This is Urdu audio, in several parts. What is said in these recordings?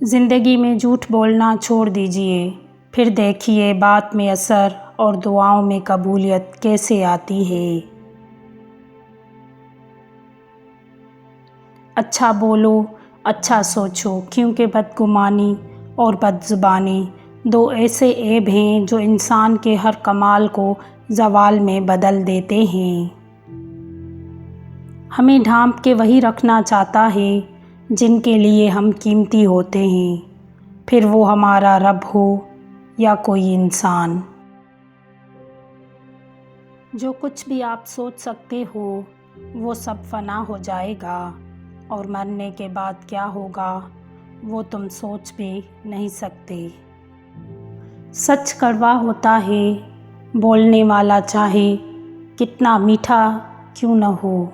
زندگی میں جھوٹ بولنا چھوڑ دیجئے، پھر دیکھیے بات میں اثر اور دعاؤں میں قبولیت کیسے آتی ہے۔ اچھا بولو، اچھا سوچو، کیونکہ بدگمانی اور بدزبانی دو ایسے عیب ہیں جو انسان کے ہر کمال کو زوال میں بدل دیتے ہیں۔ ہمیں ڈھانپ کے وہی رکھنا چاہتا ہے جن کے لیے ہم قیمتی ہوتے ہیں، پھر وہ ہمارا رب ہو یا کوئی انسان۔ جو کچھ بھی آپ سوچ سکتے ہو وہ سب فنا ہو جائے گا، اور مرنے کے بعد کیا ہوگا وہ تم سوچ بھی نہیں سکتے۔ سچ کڑوا ہوتا ہے، بولنے والا چاہے کتنا میٹھا کیوں نہ ہو۔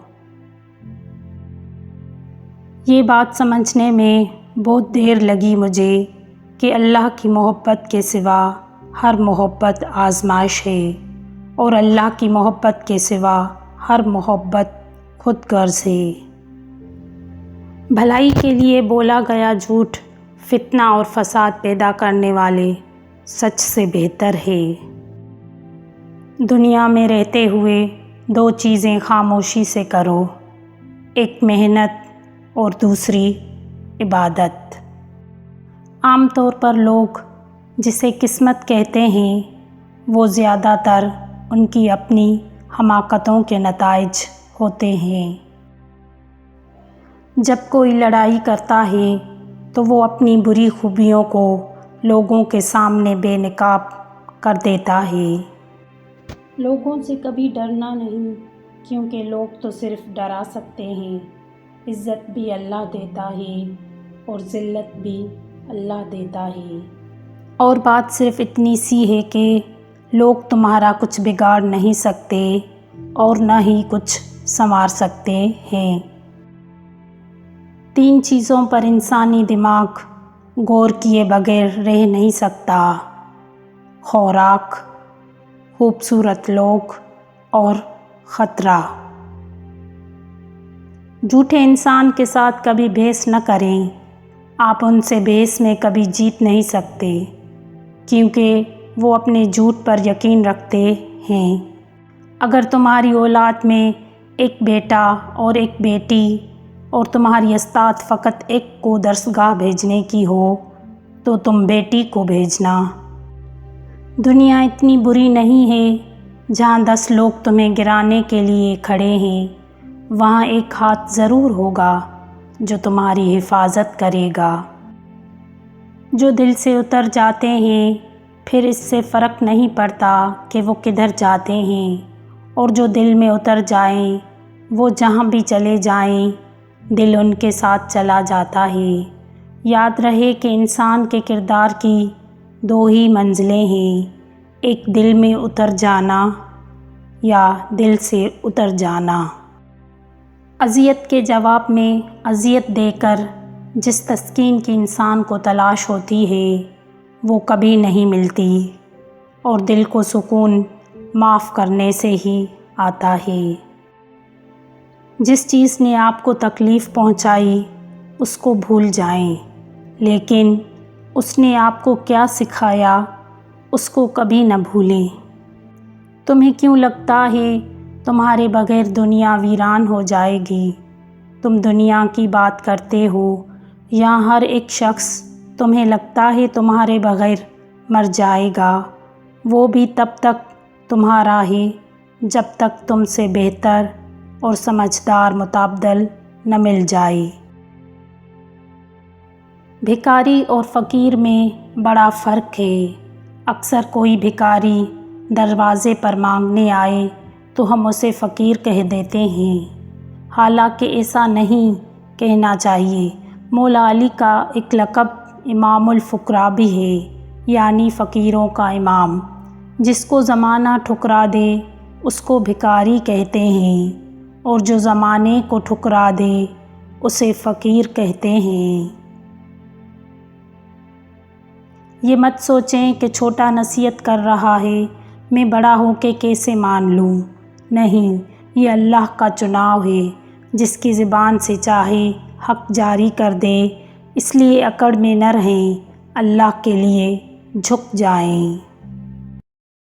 یہ بات سمجھنے میں بہت دیر لگی مجھے کہ اللہ کی محبت کے سوا ہر محبت آزمائش ہے، اور اللہ کی محبت کے سوا ہر محبت خود غرض ہے۔ بھلائی کے لیے بولا گیا جھوٹ فتنہ اور فساد پیدا کرنے والے سچ سے بہتر ہے۔ دنیا میں رہتے ہوئے دو چیزیں خاموشی سے کرو، ایک محنت اور دوسری عبادت۔ عام طور پر لوگ جسے قسمت کہتے ہیں وہ زیادہ تر ان کی اپنی حماقتوں کے نتائج ہوتے ہیں۔ جب کوئی لڑائی کرتا ہے تو وہ اپنی بری خوبیوں کو لوگوں کے سامنے بے نقاب کر دیتا ہے۔ لوگوں سے کبھی ڈرنا نہیں، کیونکہ لوگ تو صرف ڈرا سکتے ہیں۔ عزت بھی اللہ دیتا ہے اور ذلت بھی اللہ دیتا ہے۔ اور بات صرف اتنی سی ہے کہ لوگ تمہارا کچھ بگاڑ نہیں سکتے اور نہ ہی کچھ سنوار سکتے ہیں۔ تین چیزوں پر انسانی دماغ غور کیے بغیر رہ نہیں سکتا: خوراک، خوبصورت لوگ اور خطرہ۔ جھوٹے انسان کے ساتھ کبھی بحث نہ کریں، آپ ان سے بحث میں کبھی جیت نہیں سکتے، کیونکہ وہ اپنے جھوٹ پر یقین رکھتے ہیں۔ اگر تمہاری اولاد میں ایک بیٹا اور ایک بیٹی اور تمہاری استاد فقط ایک کو درسگاہ بھیجنے کی ہو تو تم بیٹی کو بھیجنا۔ دنیا اتنی بری نہیں ہے جہاں 10 لوگ تمہیں گرانے کے لیے کھڑے ہیں، وہاں ایک ہاتھ ضرور ہوگا جو تمہاری حفاظت کرے گا۔ جو دل سے اتر جاتے ہیں پھر اس سے فرق نہیں پڑتا کہ وہ کدھر جاتے ہیں، اور جو دل میں اتر جائیں وہ جہاں بھی چلے جائیں دل ان کے ساتھ چلا جاتا ہے۔ یاد رہے کہ انسان کے کردار کی 2 ہی منزلیں ہیں، ایک دل میں اتر جانا یا دل سے اتر جانا۔ اذیت کے جواب میں اذیت دے کر جس تسکین کی انسان کو تلاش ہوتی ہے وہ کبھی نہیں ملتی، اور دل کو سکون معاف کرنے سے ہی آتا ہے۔ جس چیز نے آپ کو تکلیف پہنچائی اس کو بھول جائیں، لیکن اس نے آپ کو کیا سکھایا اس کو کبھی نہ بھولیں۔ تمہیں کیوں لگتا ہے تمہارے بغیر دنیا ویران ہو جائے گی؟ تم دنیا کی بات کرتے ہو، یہاں ہر ایک شخص تمہیں لگتا ہے تمہارے بغیر مر جائے گا، وہ بھی تب تک تمہارا ہے جب تک تم سے بہتر اور سمجھدار متبادل نہ مل جائے۔ بھکاری اور فقیر میں بڑا فرق ہے۔ اکثر کوئی بھکاری دروازے پر مانگنے آئے تو ہم اسے فقیر کہہ دیتے ہیں، حالانکہ ایسا نہیں کہنا چاہیے۔ مولا علی کا ایک لقب امام الفقراء بھی ہے، یعنی فقیروں کا امام۔ جس کو زمانہ ٹھکرا دے اس کو بھکاری کہتے ہیں، اور جو زمانے کو ٹھکرا دے اسے فقیر کہتے ہیں۔ یہ مت سوچیں کہ چھوٹا نصیحت کر رہا ہے میں بڑا ہو کے کیسے مان لوں۔ نہیں، یہ اللہ کا چناؤ ہے، جس کی زبان سے چاہے حق جاری کر دے اس لیے اکڑ میں نہ رہیں، اللہ کے لیے جھک جائیں۔